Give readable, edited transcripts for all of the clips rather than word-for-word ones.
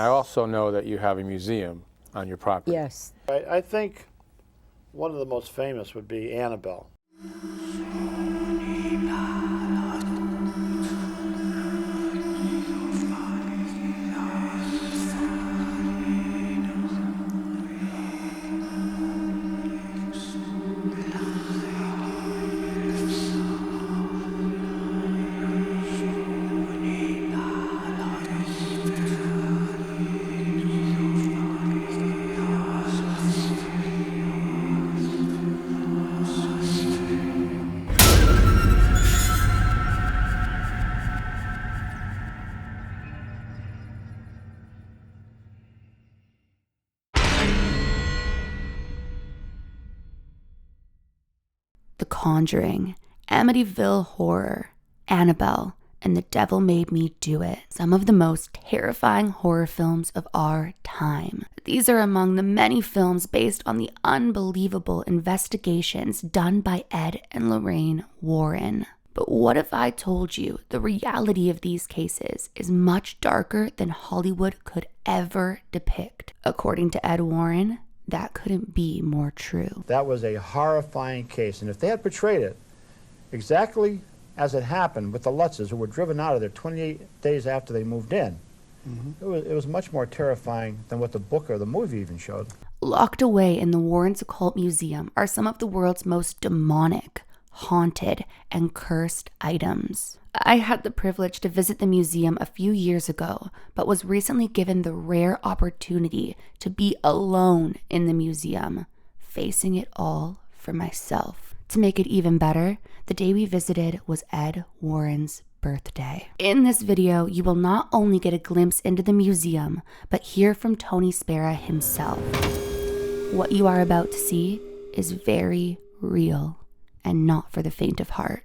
I also know that you have a museum on your property. Yes. I think one of the most famous would be Annabelle. The Conjuring, Amityville Horror, Annabelle, and The Devil Made Me Do It, some of the most terrifying horror films of our time. These are among the many films based on the unbelievable investigations done by Ed and Lorraine Warren. But what if I told you the reality of these cases is much darker than Hollywood could ever depict? According to Ed Warren, that couldn't be more true. That was a horrifying case, and if they had portrayed it exactly as it happened with the Lutzes, who were driven out of there 28 days after they moved in, it was much more terrifying than what the book or the movie even showed. Locked away in the Warren Occult Museum are some of the world's most demonic, haunted, and cursed items. I had the privilege to visit the museum a few years ago, but was recently given the rare opportunity to be alone in the museum, facing it all for myself. To make it even better, the day we visited was Ed Warren's birthday. In this video, you will not only get a glimpse into the museum, but hear from Tony Spera himself. What you are about to see is very real and not for the faint of heart.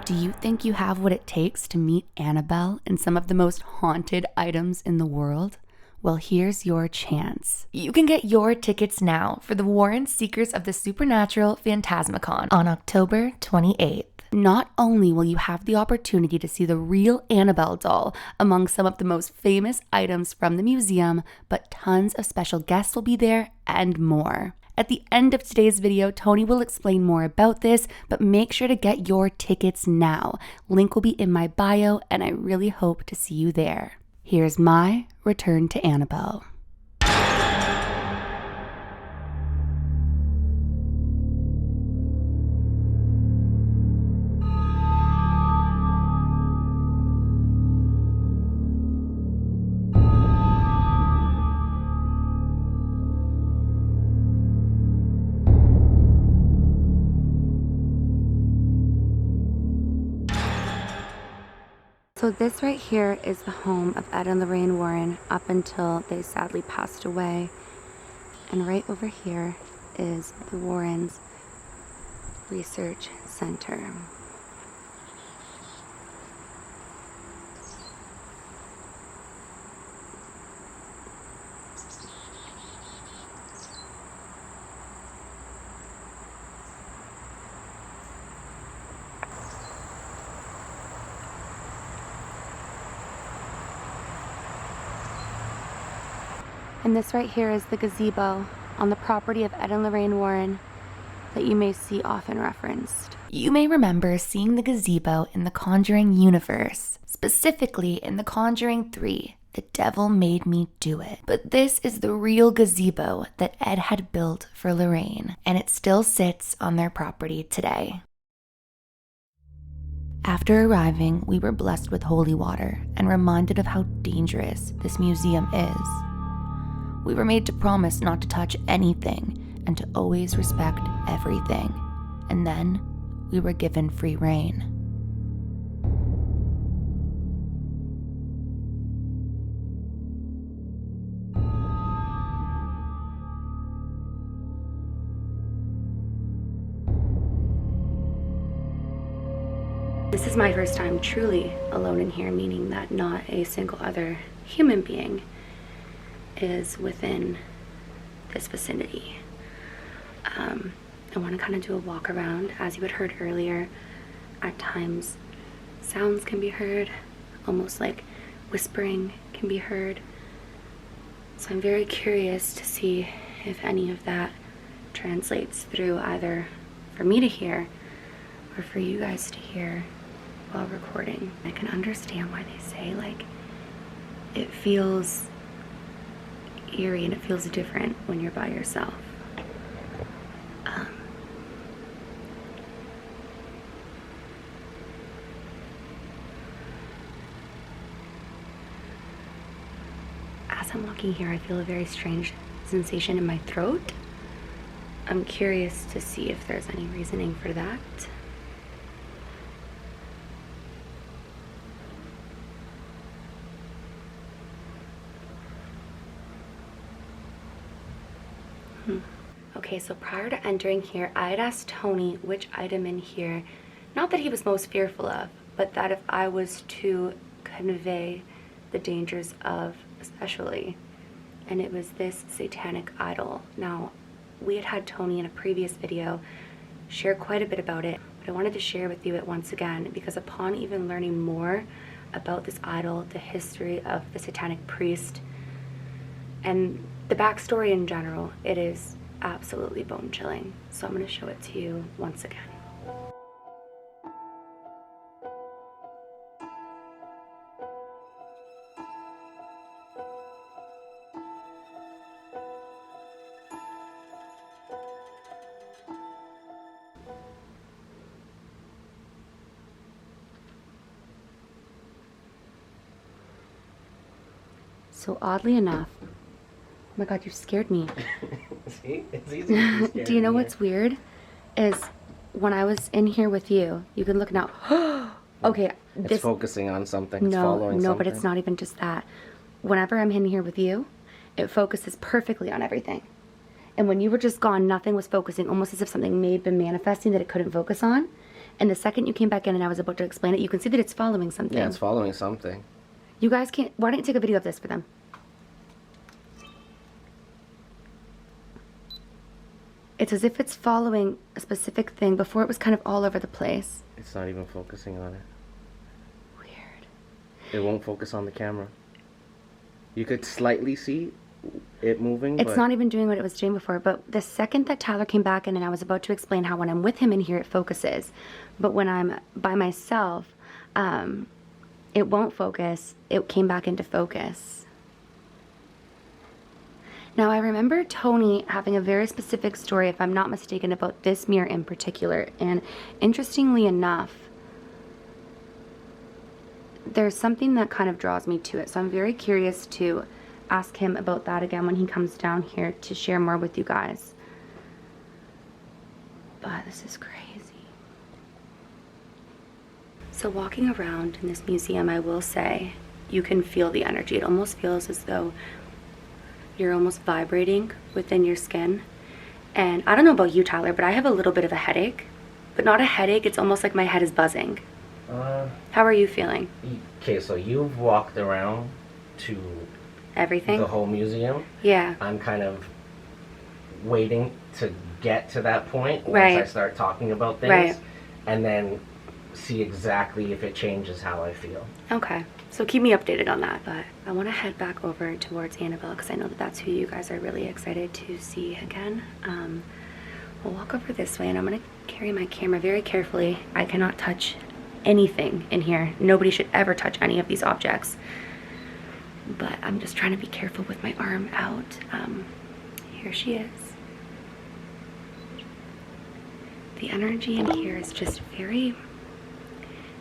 Do you think you have what it takes to meet Annabelle and some of the most haunted items in the world? Well, here's your chance. You can get your tickets now for the Warren Seekers of the Supernatural Phantasma-Con on October 28th. Not only will you have the opportunity to see the real Annabelle doll among some of the most famous items from the museum, but tons of special guests will be there and more. At the end of today's video, Tony will explain more about this, but make sure to get your tickets now. Link will be in my bio, and I really hope to see you there. Here's my return to Annabelle. So this right here is the home of Ed and Lorraine Warren up until they sadly passed away. And right over here is the Warrens Research Center. And this right here is the gazebo on the property of Ed and Lorraine Warren that you may see often referenced. You may remember seeing the gazebo in the Conjuring universe, specifically in The Conjuring 3, The Devil Made Me Do It. But this is the real gazebo that Ed had built for Lorraine, and it still sits on their property today. After arriving, we were blessed with holy water and reminded of how dangerous this museum is. We were made to promise not to touch anything and to always respect everything. And then we were given free rein. This is my first time truly alone in here, meaning that not a single other human being is within this vicinity. I want to kind of do a walk around. As you had heard earlier, at times sounds can be heard, almost like whispering can can be heard. So I'm very curious to see if any of that translates through either for me to hear or for you guys to hear while recording. I can understand why they say, like, it feels eerie and it feels different when you're by yourself. As I'm walking here, I feel a very strange sensation in my throat. I'm curious to see if there's any reasoning for that. Okay, so prior to entering here, I had asked Tony which item in here, not that he was most fearful of, but that if I was to convey the dangers of, especially, and it was this satanic idol. Now, we had Tony in a previous video share quite a bit about it, but I wanted to share with you it once again, because upon even learning more about this idol, the history of the satanic priest, and the backstory in general, it is absolutely bone-chilling. So I'm going to show it to you once again. So oddly enough, oh my god, you scared me. See? It's easy to be scared. Do you know in what's here. weird? Is when I was in here with you, you can look now. Okay, It's focusing on something. It's following no, something. but it's not even just that. Whenever I'm in here with you, it focuses perfectly on everything. And when you were just gone, nothing was focusing, almost as if something may have been manifesting that it couldn't focus on. And the second you came back in and I was about to explain it, you can see that it's following something. Yeah, it's following something. You guys can't, why don't you take a video of this for them? It's as if it's following a specific thing. Before it was kind of all over the place. It's not even focusing on it. Weird. It won't focus on the camera. You could slightly see it moving, It's but not even doing what it was doing before. But the second that Tyler came back in and I was about to explain how when I'm with him in here it focuses. But when I'm by myself, it won't focus. It came back into focus. Now, I remember Tony having a very specific story, if I'm not mistaken, about this mirror in particular. And interestingly enough, there's something that kind of draws me to it. So I'm very curious to ask him about that again when he comes down here to share more with you guys. But this is crazy. So walking around in this museum, I will say, you can feel the energy. It almost feels as though you're almost vibrating within your skin. And I don't know about you, Tyler, but I have a little bit of a headache. But not a headache, it's almost like my head is buzzing. How are you feeling? Okay, so you've walked around to Everything? the whole museum. Yeah. I'm kind of waiting to get to that point once Right. I start talking about things. Right. And then see exactly if it changes how I feel. Okay. So keep me updated on that. But I want to head back over towards Annabelle because I know that that's who you guys are really excited to see again. We'll walk over this way and I'm going to carry my camera very carefully. I cannot touch anything in here. Nobody should ever touch any of these objects. But I'm just trying to be careful with my arm out. Here she is. The energy in here is just very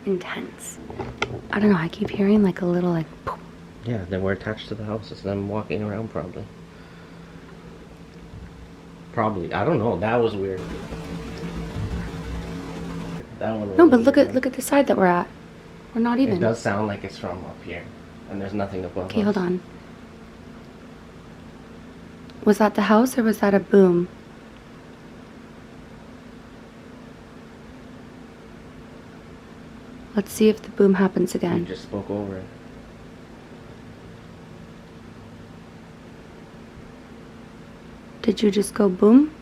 intense. I don't know, I keep hearing like a little like poof. Yeah, then we're attached to the house. It's them walking around probably. Probably. I don't know. That was weird. That one was No, but weird. look at the side that we're at. We're not even. It does sound like it's from up here. And there's nothing above Okay, us. hold on. Was that the house or was that a boom? Let's see if the boom happens You again. just spoke over it. Did you just go boom?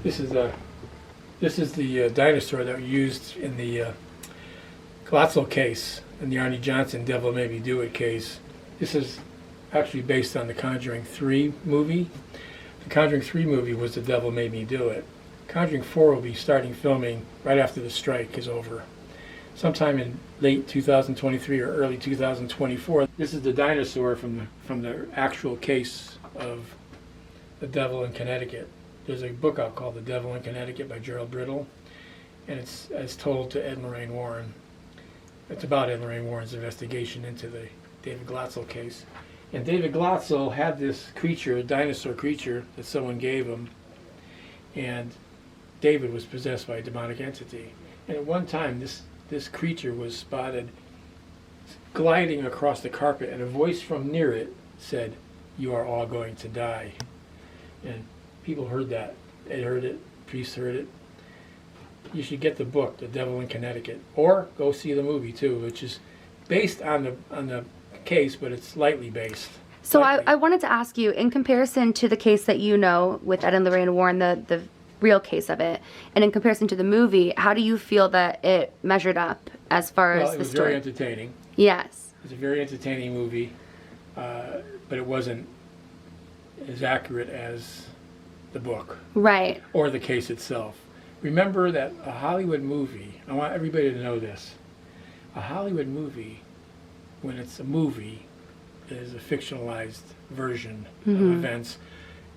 This is the dinosaur that we used in the Glotzel case, in the Arnie Johnson Devil Made Me Do It case. This is actually based on the Conjuring 3 movie. The Conjuring 3 movie was The Devil Made Me Do It. Conjuring 4 will be starting filming right after the strike is over, sometime in late 2023 or early 2024. This is the dinosaur from the actual case of the Devil in Connecticut. There's a book out called The Devil in Connecticut by Gerald Brittle, and it's told to Ed and Lorraine Warren. It's about Ed and Lorraine Warren's investigation into the David Glotzel case. And David Glotzel had this creature, a dinosaur creature, that someone gave him, and David was possessed by a demonic entity. And at one time, this creature was spotted gliding across the carpet, and a voice from near it said, "You are all going to die." And people heard that. Ed heard it, priests heard it. You should get the book, The Devil in Connecticut, or go see the movie too, which is based on the case, but it's lightly based. So I wanted to ask you, in comparison to the case that you know with Ed and Lorraine Warren, the real case of it, and in comparison to the movie, how do you feel that it measured up as far as the story? It was very entertaining. Yes. It's a very entertaining movie, but it wasn't as accurate as the book. Right. Or the case itself. Remember that a Hollywood movie, I want everybody to know this, a Hollywood movie, when it's a movie, is a fictionalized version of events.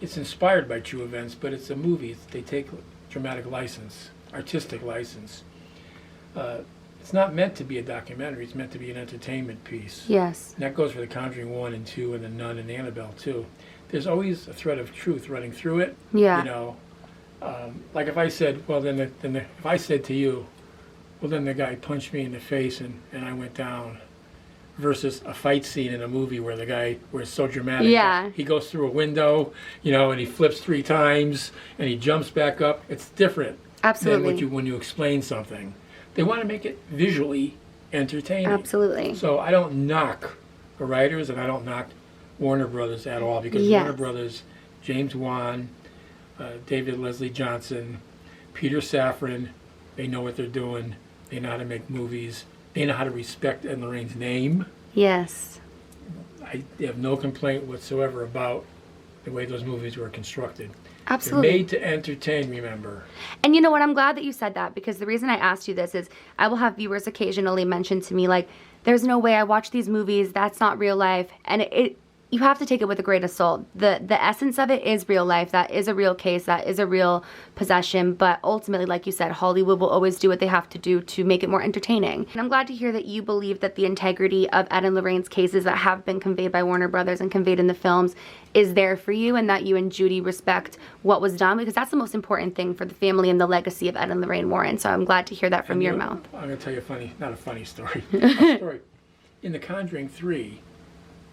It's inspired by true events, but it's a movie. They take dramatic license, artistic license. It's not meant to be a documentary. It's meant to be an entertainment piece. Yes. And that goes for The Conjuring 1 and 2 and The Nun and Annabelle too. There's always a thread of truth running through it. Yeah. You know, like if I said, well, if I said to you, well, then the guy punched me in the face and I went down, versus a fight scene in a movie where where it's so dramatic. Yeah. He goes through a window, you know, and he flips 3 times and he jumps back up. It's different. Absolutely. Than when you explain something. They want to make it visually entertaining. Absolutely. So I don't knock the writers and I don't knock Warner Brothers at all, because Yes. Warner Brothers, James Wan, David Leslie Johnson, Peter Safran, they know what they're doing. They know how to make movies. They know how to respect Ed and Lorraine's name. Yes. I have no complaint whatsoever about the way those movies were constructed. Absolutely. They're made to entertain, remember. And you know what? I'm glad that you said that, because the reason I asked you this is I will have viewers occasionally mention to me, like, there's no way I watch these movies. That's not real life. And you have to take it with a grain of salt. The essence of it is real life. That is a real case. That is a real possession. But ultimately, like you said, Hollywood will always do what they have to do to make it more entertaining. And I'm glad to hear that you believe that the integrity of Ed and Lorraine's cases that have been conveyed by Warner Brothers and conveyed in the films is there for you, and that you and Judy respect what was done, because that's the most important thing for the family and the legacy of Ed and Lorraine Warren. So I'm glad to hear that from your mouth. I'm going to tell you not a funny story. A story. In The Conjuring 3,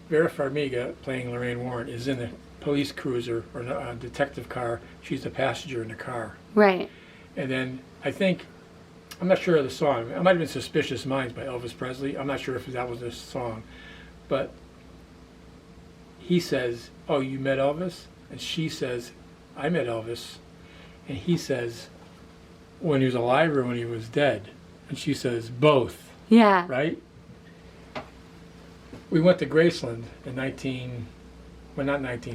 Vera Farmiga, playing Lorraine Warren, is in the police cruiser or a detective car. She's the passenger in the car. Right. And then I'm not sure of the song. It might have been Suspicious Minds by Elvis Presley. I'm not sure if that was the song. But he says, "Oh, you met Elvis?" And she says, "I met Elvis." And he says, "When he was alive or when he was dead?" And she says, "Both." Yeah. Right? We went to Graceland in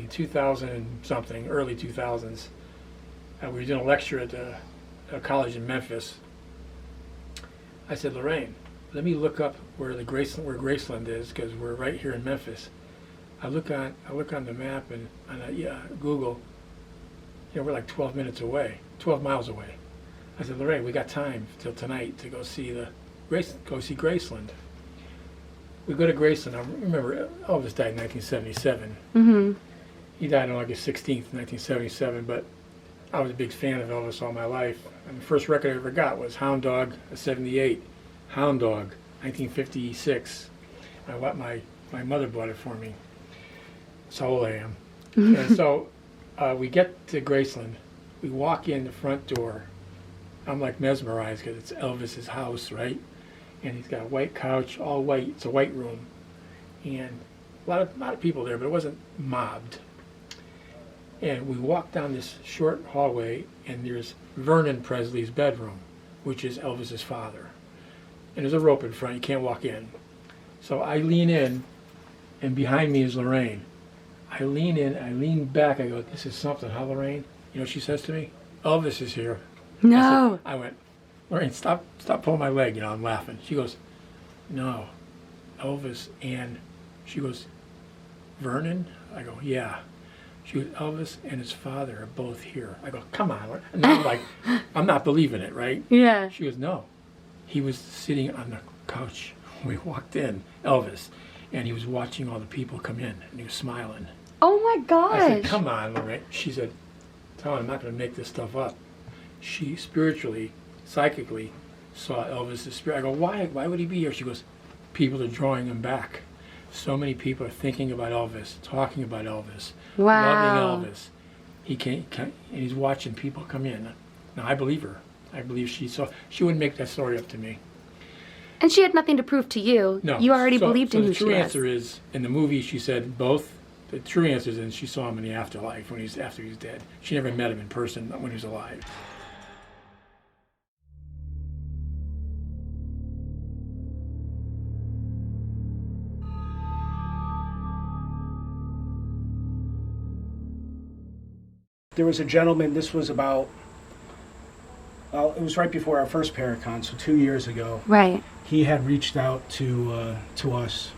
2000 and something, early 2000s. We were doing a lecture at a college in Memphis. I said, "Lorraine, let me look up where Graceland is, because we're right here in Memphis." I look on the map and Google. You know, we're like 12 miles away. I said, "Lorraine, we got time till tonight to go see Graceland." We go to Graceland. I remember Elvis died in 1977. Mm-hmm. He died on August 16th, 1977, but I was a big fan of Elvis all my life. And the first record I ever got was Hound Dog, a 78. Hound Dog, 1956. My mother bought it for me. That's how old I am. And so we get to Graceland. We walk in the front door. I'm like mesmerized because it's Elvis's house, right? And he's got a white couch, all white. It's a white room, and a lot of people there, but it wasn't mobbed. And we walk down this short hallway, and there's Vernon Presley's bedroom, which is Elvis's father. And there's a rope in front, you can't walk in. So I lean in, and behind me is Lorraine. I lean in, I lean back, I go, this is something, huh, Lorraine? You know what she says to me? Elvis is here. No. I went, Lorraine, stop pulling my leg, I'm laughing. She goes, no, Elvis, and she goes, Vernon? I go, yeah. She goes, Elvis and his father are both here. I go, come on. And I'm like, I'm not believing it, right? Yeah. She goes, no. He was sitting on the couch when we walked in, Elvis, and he was watching all the people come in, and he was smiling. Oh my gosh. I said, come on, Lorraine. She said, Tom, I'm not going to make this stuff up. She spiritually, psychically saw Elvis's spirit. I go, why? Why would he be here? She goes, people are drawing him back. So many people are thinking about Elvis, talking about Elvis, Wow. loving Elvis. He can't, and he's watching people come in. Now, I believe her. I believe she saw. She wouldn't make that story up to me. And she had nothing to prove to you. No. You already So believed in who the she true was. answer is, in the movie, she said both. The true answer is, and she saw him in the afterlife after he's dead. She never met him in person when he was alive. There was a gentleman, this was about, it was right before our first Paracon, so 2 years ago. Right. He had reached out to us,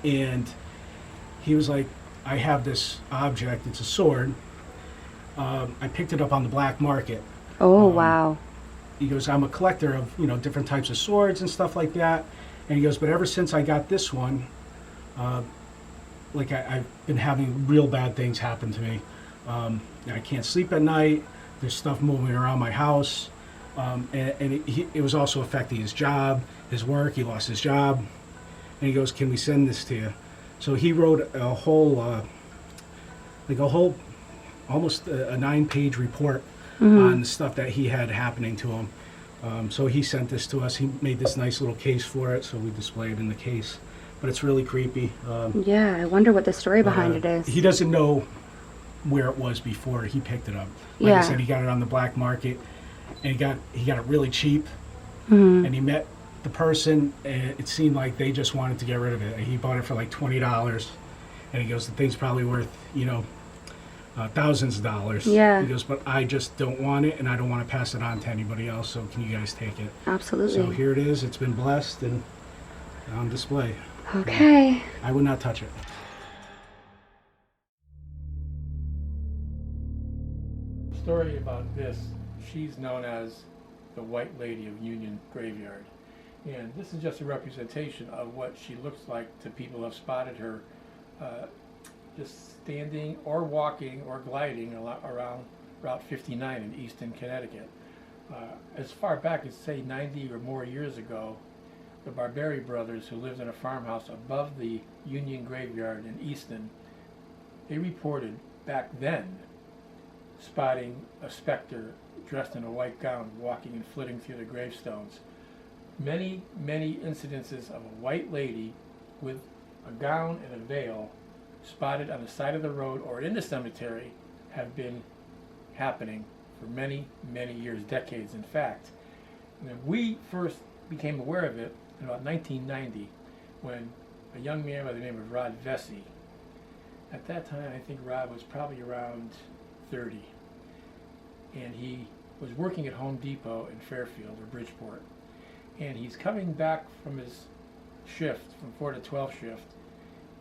and he was like, I have this object, it's a sword. I picked it up on the black market. Oh, wow. He goes, I'm a collector of, different types of swords and stuff like that. And he goes, but ever since I got this one, I've been having real bad things happen to me. I can't sleep at night. There's stuff moving around my house. And it was also affecting his job, his work. He lost his job. And he goes, can we send this to you? So he wrote a whole, almost a 9-page report on the stuff that he had happening to him. So he sent this to us. He made this nice little case for it, so we display it in the case. But it's really creepy. Yeah, I wonder what the story behind it is. He doesn't know where it was before he picked it up. Like I said, he got it on the black market, and he got it really cheap. And he met the person, and it seemed like they just wanted to get rid of it. He bought it for like $20, and he goes, the thing's probably worth, thousands of dollars. Yeah. He goes, but I just don't want it, and I don't want to pass it on to anybody else, so can you guys take it? Absolutely. So here it is. It's been blessed and on display. Okay. I would not touch it. Story about this, she's known as the White Lady of Union Graveyard. And this is just a representation of what she looks like to people who have spotted her just standing or walking or gliding around Route 59 in Easton, Connecticut. As far back as, say, 90 or more years ago, the Barberi brothers, who lived in a farmhouse above the Union Graveyard in Easton, they reported back then spotting a specter dressed in a white gown walking and flitting through the gravestones. Many, many incidences of a white lady with a gown and a veil spotted on the side of the road or in the cemetery have been happening for many, many years, decades in fact. And we first became aware of it in about 1990 when a young man by the name of Rod Vesey, at that time I think Rod was probably around 30, and he was working at Home Depot in Fairfield or Bridgeport, and he's coming back from his shift, from 4 to 12 shift.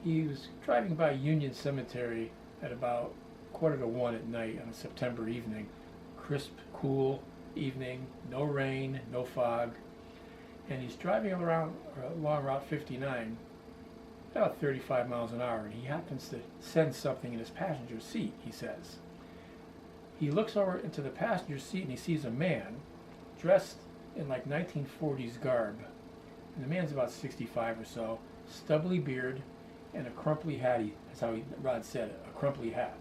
He was driving by Union Cemetery at about 1:45 at night on a September evening. Crisp, cool evening, no rain, no fog, and he's driving along Route 59 about 35 miles an hour, and he happens to sense something in his passenger seat, he says. He looks over into the passenger seat and he sees a man dressed in like 1940s garb. And the man's about 65 or so, stubbly beard and a crumply hat. That's how Rod said it, a crumply hat.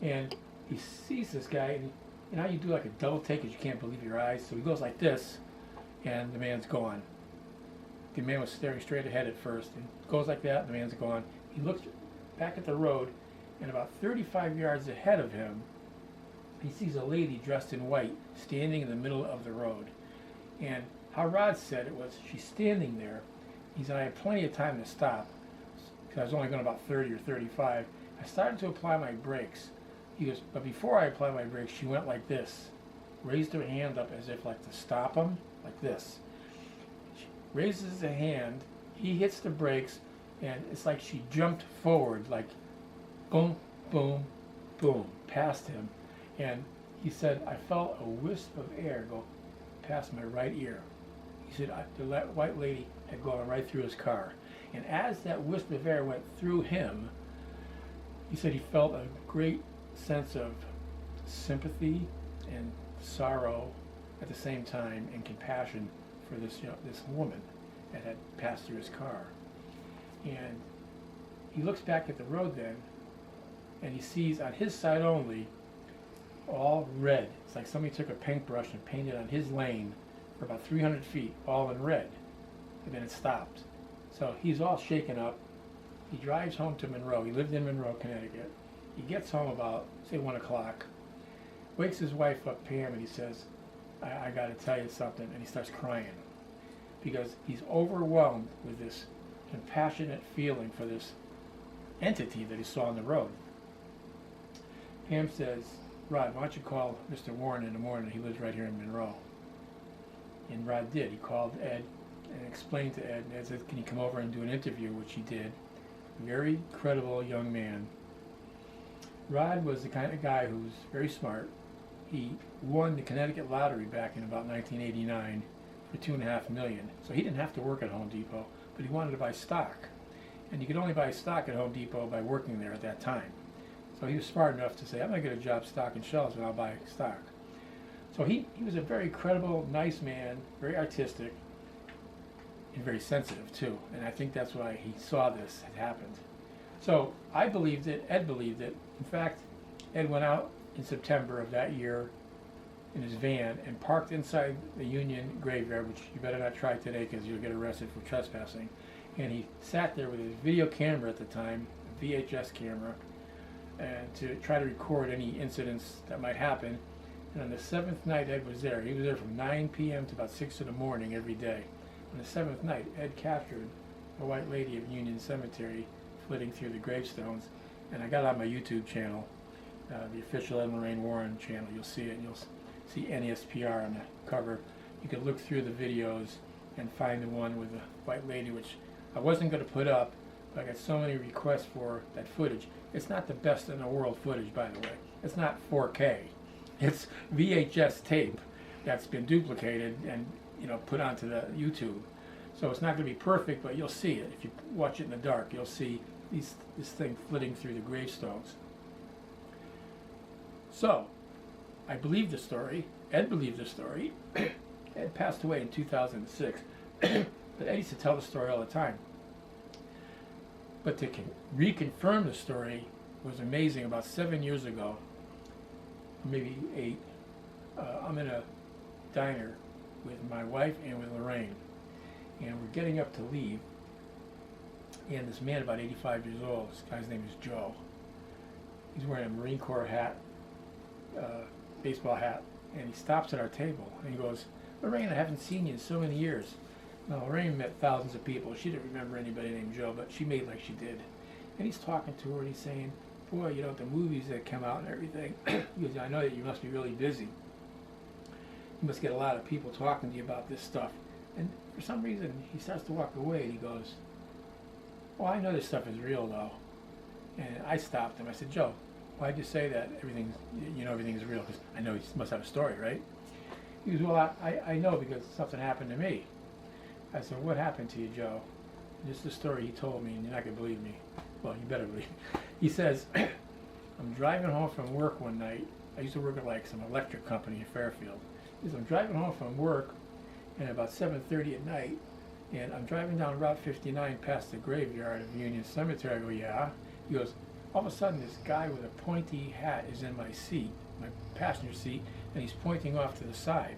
And he sees this guy, and you know how you do like a double take because you can't believe your eyes? So he goes like this, and the man's gone. The man was staring straight ahead at first, and goes like that, and the man's gone. He looks back at the road, And about 35 yards ahead of him, he sees a lady dressed in white standing in the middle of the road. And how Rod said it was, she's standing there. He said, I had plenty of time to stop, because I was only going about 30 or 35. I started to apply my brakes. He goes, but before I applied my brakes, she went like this, raised her hand up as if like to stop him, like this. She raises the hand, he hits the brakes, and it's like she jumped forward, like boom, boom, boom, past him. And he said, I felt a wisp of air go past my right ear. He said, the white lady had gone right through his car. And as that wisp of air went through him, he said he felt a great sense of sympathy and sorrow at the same time, and compassion for this, this woman that had passed through his car. And he looks back at the road then, and he sees on his side only, all red. It's like somebody took a paintbrush and painted on his lane for about 300 feet, all in red. And then it stopped. So he's all shaken up. He drives home to Monroe. He lived in Monroe, Connecticut. He gets home about, say, 1 o'clock, wakes his wife up, Pam, and he says, I got to tell you something. And he starts crying because he's overwhelmed with this compassionate feeling for this entity that he saw on the road. Pam says, Rod, why don't you call Mr. Warren in the morning? He lives right here in Monroe. And Rod did. He called Ed and explained to Ed, and Ed said, can you come over and do an interview, which he did. Very credible young man. Rod was the kind of guy who was very smart. He won the Connecticut lottery back in about 1989 for $2.5 million. So he didn't have to work at Home Depot, but he wanted to buy stock. And you could only buy stock at Home Depot by working there at that time. So he was smart enough to say, I'm going to get a job stocking shelves and I'll buy stock. So he was a very credible, nice man, very artistic, and very sensitive too. And I think that's why he saw this had happened. So I believed it, Ed believed it. In fact, Ed went out in September of that year in his van and parked inside the Union graveyard, which you better not try today because you'll get arrested for trespassing. And he sat there with his video camera at the time, a VHS camera, and to try to record any incidents that might happen. And on the 7th night Ed was there. He was there from 9 p.m. to about 6 in the morning every day. On the 7th night, Ed captured a white lady of Union Cemetery flitting through the gravestones. And I got it on my YouTube channel, the official Ed and Lorraine Warren channel. You'll see it, and you'll see NESPR on the cover. You could look through the videos and find the one with the white lady, which I wasn't going to put up, but I got so many requests for that footage. It's not the best in the world footage, by the way. It's not 4K. It's VHS tape that's been duplicated and put onto the YouTube. So it's not going to be perfect, but you'll see it. If you watch it in the dark, you'll see this thing flitting through the gravestones. So, I believe the story. Ed believed the story. Ed passed away in 2006. But Ed used to tell the story all the time. But to reconfirm the story was amazing. About 7 years ago, maybe 8, I'm in a diner with my wife and with Lorraine. And we're getting up to leave. And this man, about 85 years old, this guy's name is Joe. He's wearing a Marine Corps hat, baseball hat, and he stops at our table and he goes, Lorraine, I haven't seen you in so many years. Now, Lorraine met thousands of people. She didn't remember anybody named Joe, but she made like she did. And he's talking to her and he's saying, boy, the movies that come out and everything, he goes, I know that you must be really busy. You must get a lot of people talking to you about this stuff. And for some reason, he starts to walk away and he goes, well, I know this stuff is real, though. And I stopped him. I said, Joe, why'd you say that everything's real? Because I know he must have a story, right? He goes, well, I know because something happened to me. I said, what happened to you, Joe? This is the story he told me, and you're not going to believe me. Well, you better believe me. He says, I'm driving home from work one night. I used to work at like some electric company in Fairfield. He says, I'm driving home from work, and about 7:30 at night, and I'm driving down Route 59 past the graveyard of Union Cemetery. I go, yeah. He goes, all of a sudden, this guy with a pointy hat is in my seat, my passenger seat, and he's pointing off to the side.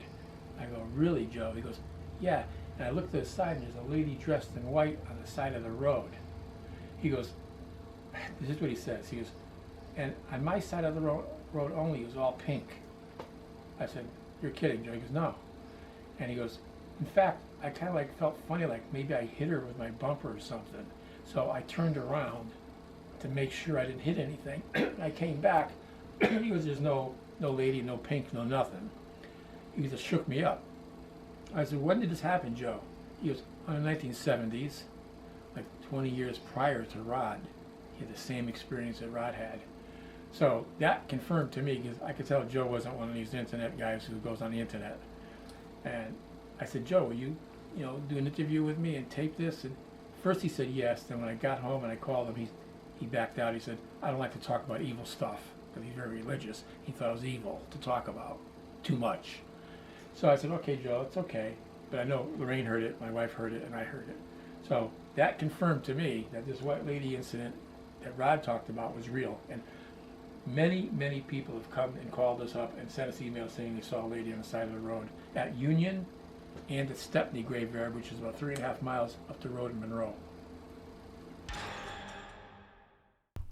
I go, really, Joe? He goes, yeah. And I look to the side, and there's a lady dressed in white on the side of the road. He goes, this is what he says. He goes, and on my side of the road only, it was all pink. I said, "You're kidding, Joe." He goes, "No." And he goes, "In fact, I kind of like felt funny, like maybe I hit her with my bumper or something." So I turned around to make sure I didn't hit anything. I came back. He goes, "There's no lady, no pink, no nothing." He just shook me up. I said, "When did this happen, Joe?" He goes, "On the 1970s, like 20 years prior to Rod." He had the same experience that Rod had. So that confirmed to me, because I could tell Joe wasn't one of these internet guys who goes on the internet. And I said, "Joe, will you do an interview with me and tape this?" And first he said yes. Then when I got home and I called him, he backed out. He said, "I don't like to talk about evil stuff," because he's very religious. He thought it was evil to talk about too much. So I said, "Okay, Joe, it's okay." But I know Lorraine heard it, my wife heard it, and I heard it. So that confirmed to me that this white lady incident that Rod talked about was real. And many, many people have come and called us up and sent us emails saying they saw a lady on the side of the road at Union and at Stepney Graveyard, which is about 3.5 miles up the road in Monroe.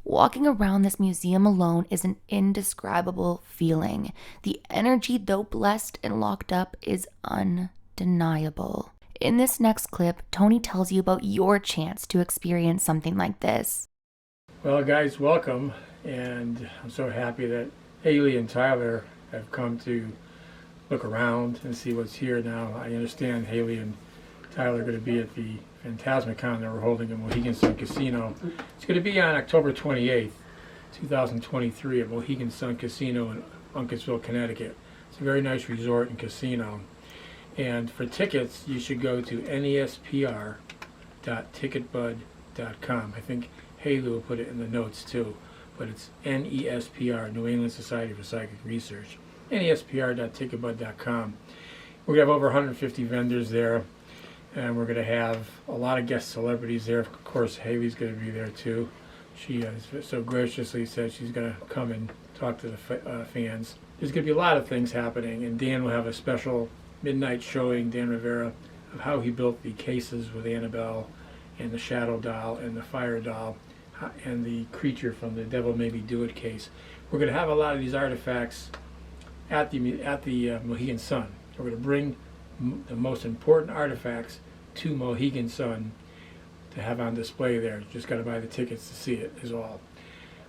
Walking around this museum alone is an indescribable feeling. The energy, though blessed and locked up, is undeniable. In this next clip, Tony tells you about your chance to experience something like this. Well, guys, welcome. And I'm so happy that Hailey and Tyler have come to look around and see what's here now. I understand Hailey and Tyler are going to be at the Phantasma-Con that we're holding in Mohegan Sun Casino. It's going to be on October 28th, 2023 at Mohegan Sun Casino in Uncasville, Connecticut. It's a very nice resort and casino. And for tickets, you should go to nespr.ticketbud.com. I think Hailey will put it in the notes too, but it's NESPR, New England Society for Psychic Research. nespr.ticketbud.com. We're going to have over 150 vendors there, and we're going to have a lot of guest celebrities there. Of course, Hailey's going to be there too. She has so graciously said she's going to come and talk to the fans. There's going to be a lot of things happening, and Dan will have a special midnight showing, Dan Rivera, of how he built the cases with Annabelle and the Shadow Doll and the Fire Doll and the creature from the Devil Made Me Do It case. We're going to have a lot of these artifacts at the Mohegan Sun. We're going to bring the most important artifacts to Mohegan Sun to have on display there. Just got to buy the tickets to see it is all.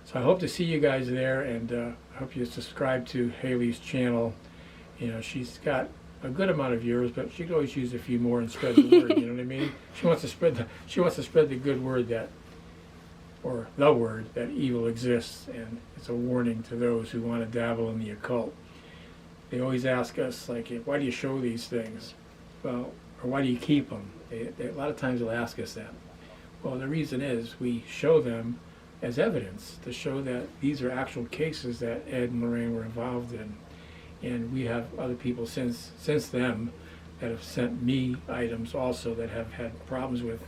So I hope to see you guys there, and I hope you subscribe to Hailey's channel. She's got a good amount of viewers, but she could always use a few more and spread the word. You know what I mean? She wants to spread the good word the word that evil exists, and it's a warning to those who want to dabble in the occult. They always ask us, like, why do you show these things? Well, or why do you keep them? A lot of times they'll ask us that. Well, the reason is we show them as evidence to show that these are actual cases that Ed and Lorraine were involved in. And we have other people since them that have sent me items also that have had problems with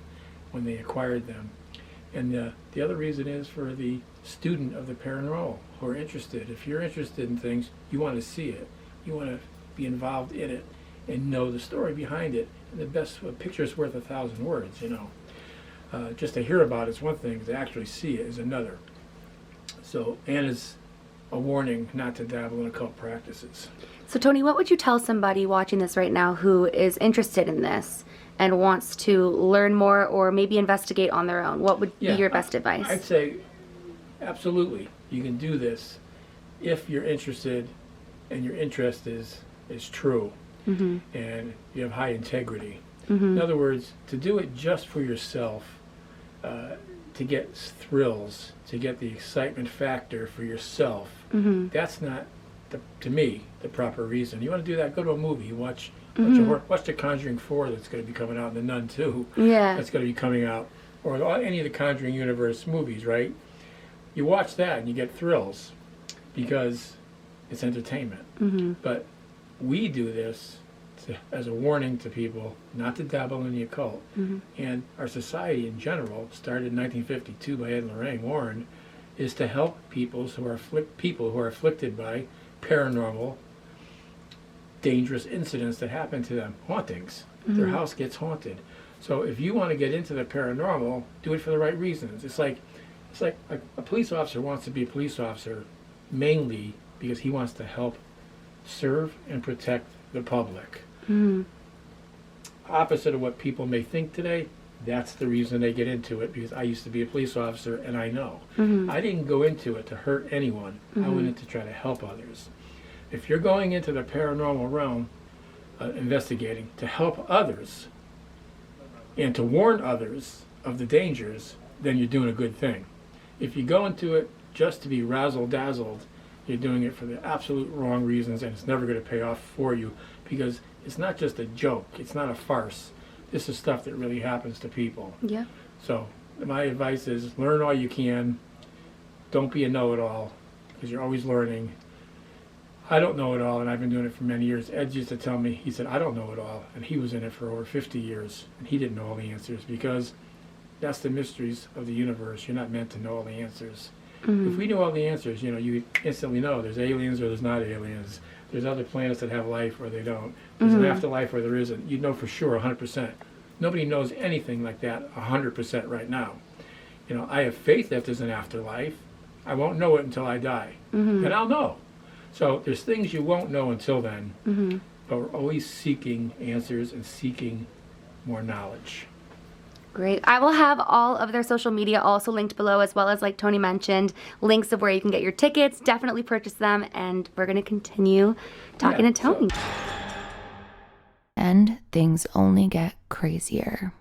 when they acquired them. And the other reason is for the student of the paranormal who are interested. If you're interested in things, you want to see it. You want to be involved in it and know the story behind it. And the best picture is worth 1,000 words, Just to hear about it is one thing, to actually see it is another. So, and it's a warning not to dabble in occult practices. So, Tony, what would you tell somebody watching this right now who is interested in this and wants to learn more or maybe investigate on their own? What would be your best advice? I'd say, absolutely, you can do this if you're interested and your interest is true, and you have high integrity. In other words, to do it just for yourself, to get thrills, to get the excitement factor for yourself, that's not, to me, the proper reason. You want to do that, go to a movie, watch The Conjuring 4 that's going to be coming out, and The Nun 2 that's going to be coming out, or any of the Conjuring universe movies, right? You watch that and you get thrills because it's entertainment. But we do this as a warning to people not to dabble in the occult. And our society in general, started in 1952 by Ed and Lorraine Warren, is to help people who are afflicted by paranormal, dangerous incidents that happen to them, hauntings. Their house gets haunted. So if you want to get into the paranormal, do it for the right reasons. It's like It's like a police officer wants to be a police officer mainly because he wants to help serve and protect the public. Opposite of what people may think today, that's the reason they get into it, because I used to be a police officer and I know. I didn't go into it to hurt anyone. I went in to try to help others. If you're going into the paranormal realm, investigating to help others and to warn others of the dangers, then you're doing a good thing. If you go into it just to be razzle-dazzled, you're doing it for the absolute wrong reasons, and it's never going to pay off for you, because it's not just a joke. It's not a farce. This is stuff that really happens to people. Yeah. So my advice is learn all you can. Don't be a know-it-all, because you're always learning. I don't know it all, and I've been doing it for many years. Ed used to tell me, he said, I don't know it all, and he was in it for over 50 years, and he didn't know all the answers, because that's the mysteries of the universe. You're not meant to know all the answers. If we knew all the answers, you instantly know there's aliens or there's not aliens. There's other planets that have life or they don't. There's an afterlife or there isn't. You'd know for sure 100%. Nobody knows anything like that 100% right now. I have faith that there's an afterlife. I won't know it until I die, and I'll know. So there's things you won't know until then, but we're always seeking answers and seeking more knowledge. Great. I will have all of their social media also linked below, as well as, like Tony mentioned, links of where you can get your tickets. Definitely purchase them, and we're going to continue talking to Tony. And things only get crazier.